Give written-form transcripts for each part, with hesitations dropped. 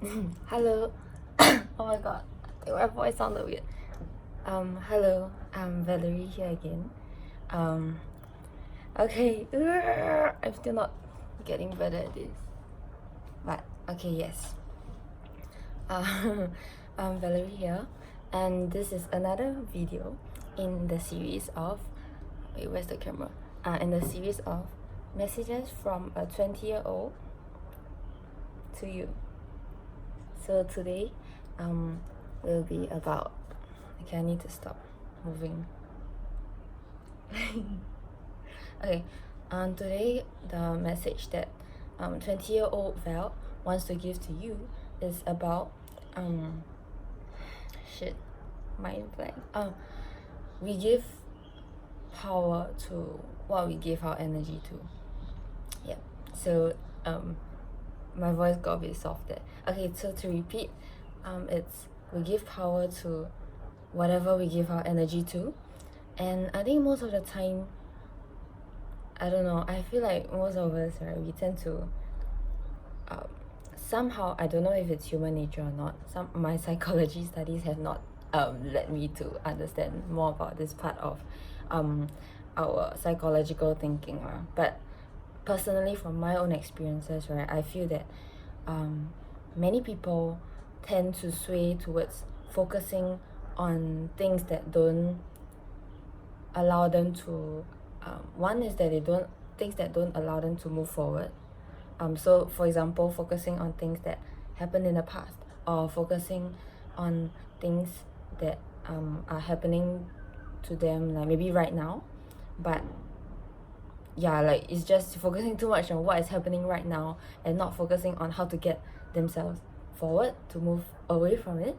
Hello. Oh my god, I think my voice sounded weird. Hello, I'm Valerie here again. Um, okay, I'm still not getting better at this, but okay, yes. I'm Valerie here, and this is another video in the series of. Wait, where's the camera? In the series of messages from a 20-year-old to you. So today, will be about. Okay, I need to stop moving. Okay, today the message that 20-year-old Val wants to give to you is about shit, mind blank. We give power to what we give our energy to. Yeah. So my voice got a bit soft there. Okay, so to repeat, it's we give power to whatever we give our energy to. And I think most of the time, I don't know, I feel like most of us, right, we tend to somehow, I don't know if it's human nature or not, my psychology studies have not led me to understand more about this part of our psychological thinking, but personally from my own experiences, right, I feel that many people tend to sway towards focusing on things that don't allow them to one is that they don't things that don't allow them to move forward. So for example, focusing on things that happened in the past, or focusing on things that are happening to them, like maybe right now, but yeah, like it's just focusing too much on what is happening right now and not focusing on how to get themselves forward to move away from it.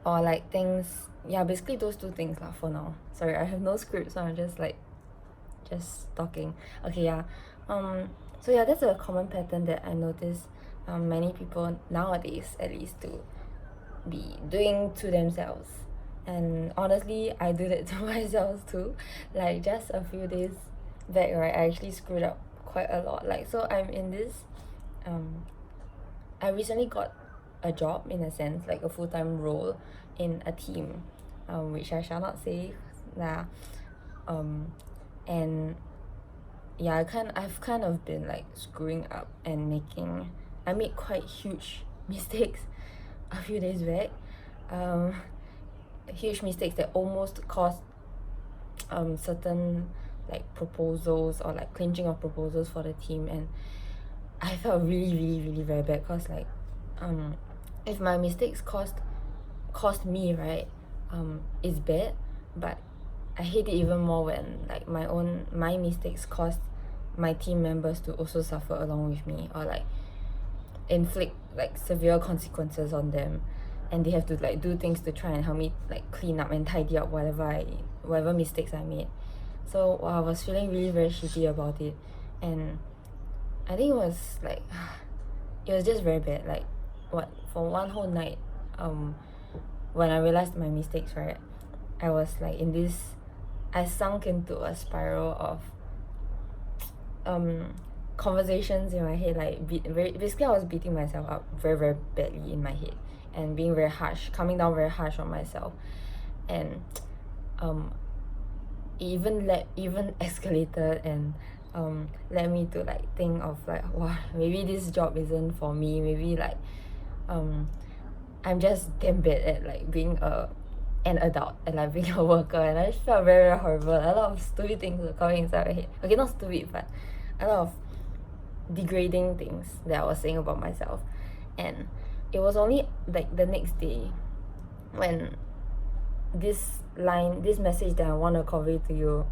Or like things, yeah, basically those two things lah for now. Sorry, I have no script, so I'm just talking. Okay, yeah. So yeah, that's a common pattern that I notice many people nowadays, at least, to be doing to themselves. And honestly, I do that to myself too. Like just a few days back, right, I actually screwed up quite a lot. Like, so I'm in this I recently got a job, in a sense, like a full-time role in a team, which I shall not say. Nah. And yeah, I've kind of been like screwing up and I made quite huge mistakes a few days back. Huge mistakes that almost caused certain like proposals, or like clinching of proposals for the team, and I felt really very bad, because like if my mistakes cost me, right, it's bad, but I hate it even more when like my mistakes cause my team members to also suffer along with me, or like inflict like severe consequences on them, and they have to like do things to try and help me like clean up and tidy up whatever mistakes I made. So I was feeling really very shitty about it, and I think it was like it was just very bad. Like what, for one whole night, when I realized my mistakes, right, I was like I sunk into a spiral of conversations in my head, like basically I was beating myself up very badly in my head, and being very harsh, coming down very harsh on myself, and even escalated and led me to like think of like, wow, maybe this job isn't for me, maybe like I'm just damn bad at like being an adult and like being a worker, and I just felt very horrible. A lot of stupid things were coming inside my head. Okay, not stupid, but a lot of degrading things that I was saying about myself. And it was only like the next day when this message that I want to convey to you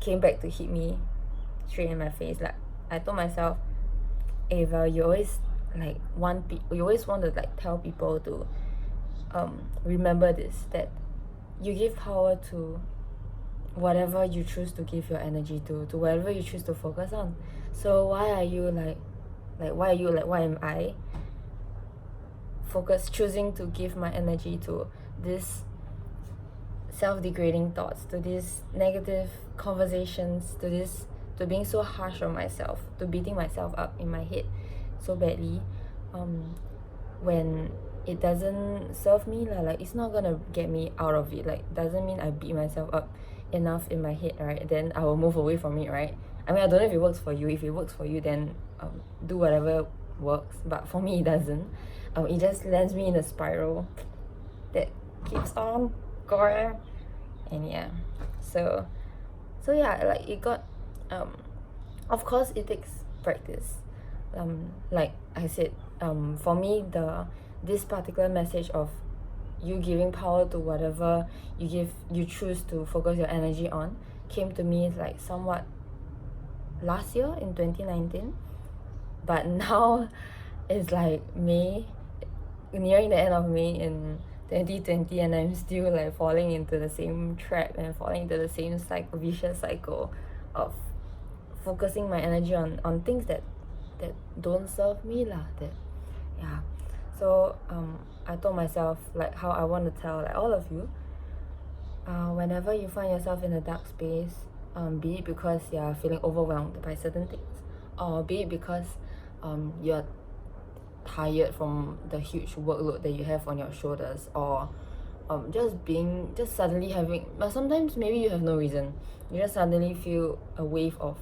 came back to hit me straight in my face. Like, I told myself, Ava, you always want to like tell people to remember this, that you give power to whatever you choose to give your energy to whatever you choose to focus on. So why am I choosing to give my energy to this self-degrading thoughts, to these negative conversations, to being so harsh on myself, to beating myself up in my head so badly? when it doesn't serve me lah, like it's not gonna get me out of it, like doesn't mean I beat myself up enough in my head, right? Then I will move away from it, right? I mean, I don't know if it works for you. If it works for you, then do whatever works, but for me it doesn't. It just lands me in a spiral that keeps on going. And yeah, so yeah, like it got of course it takes practice. Like I said, for me, this particular message of you giving power to whatever you choose to focus your energy on came to me like somewhat last year in 2019, but now it's like May, nearing the end of May in 2020, and I'm still like falling into the same trap and falling into the same vicious cycle of focusing my energy on things that don't serve me lah. That yeah, so I told myself, like how I want to tell like all of you, whenever you find yourself in a dark space, be it because you're feeling overwhelmed by certain things, or be it because you're tired from the huge workload that you have on your shoulders, or just suddenly having, but sometimes maybe you have no reason, you just suddenly feel a wave of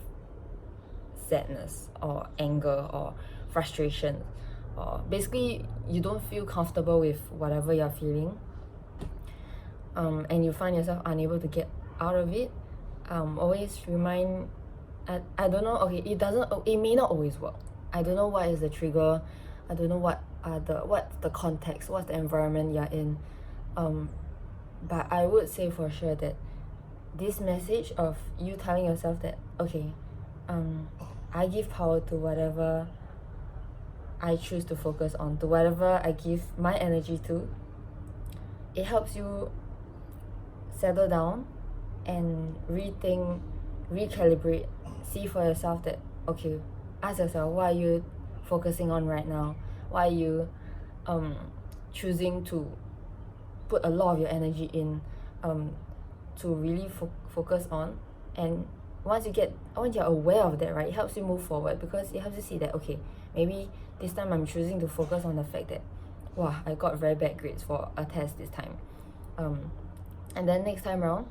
sadness or anger or frustration, or basically you don't feel comfortable with whatever you're feeling, and you find yourself unable to get out of it. Always remind, I don't know, okay, it may not always work. I don't know what is the trigger, I don't know what's the context, what's the environment you're in, but I would say for sure that this message of you telling yourself that, okay, I give power to whatever I choose to focus on, to whatever I give my energy to, it helps you settle down and rethink, recalibrate, see for yourself that, okay, ask yourself, what are you focusing on right now? Why are you choosing to put a lot of your energy in to really focus on? And once you're aware of that, right, it helps you move forward, because it helps you see that, okay, maybe this time I'm choosing to focus on the fact that, wow, I got very bad grades for a test this time, and then next time around,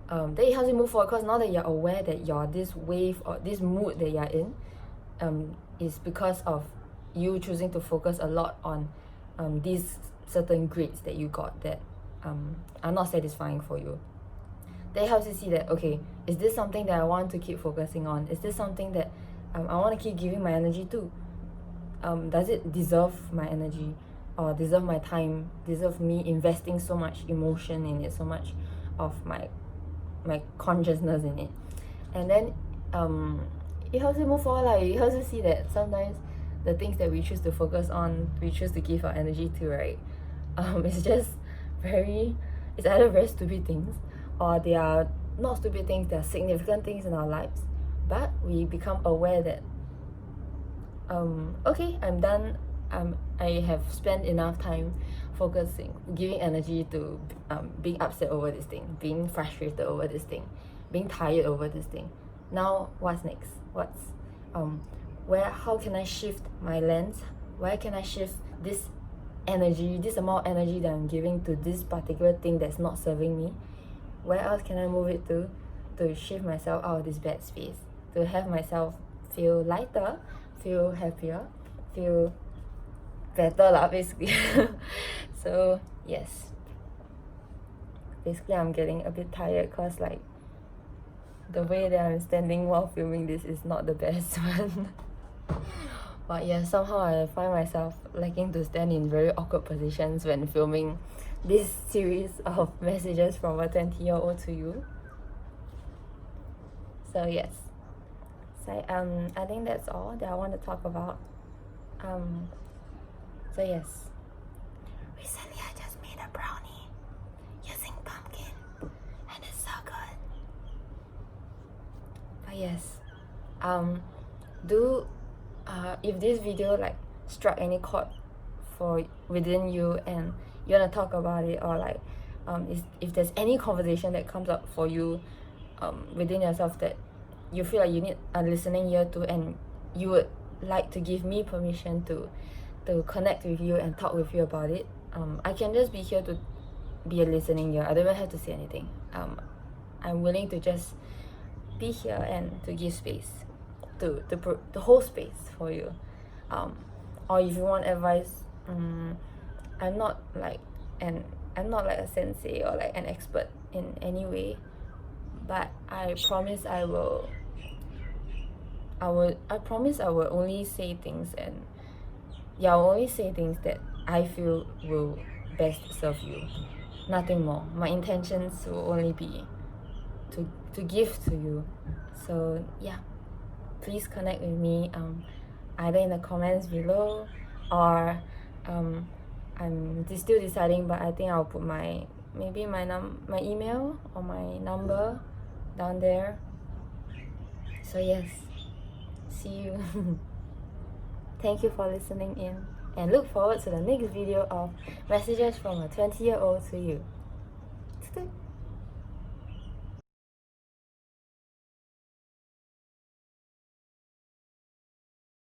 then it helps you move forward, because now that you're aware that you're this wave or this mood that you're in is because of you choosing to focus a lot on these certain grades that you got that are not satisfying for you. That helps you see that, okay, is this something that I want to keep focusing on? Is this something that I want to keep giving my energy to? Does it deserve my energy, or deserve my time, deserve me investing so much emotion in it, so much of my consciousness in it? And then it helps you move forward, like it helps you see that sometimes the things that we choose to focus on, we choose to give our energy to, right, it's just it's either very stupid things, or they are not stupid things, they are significant things in our lives, but we become aware that okay, I'm done, I have spent enough time focusing, giving energy to being upset over this thing, being frustrated over this thing, being tired over this thing. Now what's next? How can I shift my lens? Where can I shift this energy, this amount of energy that I'm giving to this particular thing that's not serving me? Where else can I move it to shift myself out of this bad space, to have myself feel lighter, feel happier, feel better lah, basically. So yes, basically I'm getting a bit tired, because like the way that I'm standing while filming this is not the best one. But yeah, somehow I find myself liking to stand in very awkward positions when filming this series of messages from a 20-year-old to you. So yes, so I think that's all that I want to talk about. So yes, recently I just made a brownie using pumpkin, and it's so good. But yes, if this video like struck any chord within you and you want to talk about it, or like if there's any conversation that comes up for you within yourself that you feel like you need a listening ear to, and you would like to give me permission to to connect with you and talk with you about it. I can just be here to be a listening ear. I don't even have to say anything. I'm willing to just be here and to give space, to hold space for you. Or if you want advice, I'm not like a sensei or like an expert in any way, but I promise I promise I will only say things I'll only say things that I feel will best serve you. Nothing more. My intentions will only be to give to you. So yeah, please connect with me either in the comments below, or I'm still deciding, but I think I'll put my email or my number down there. So yes, see you. Thank you for listening in, and look forward to the next video of messages from a 20-year-old to you.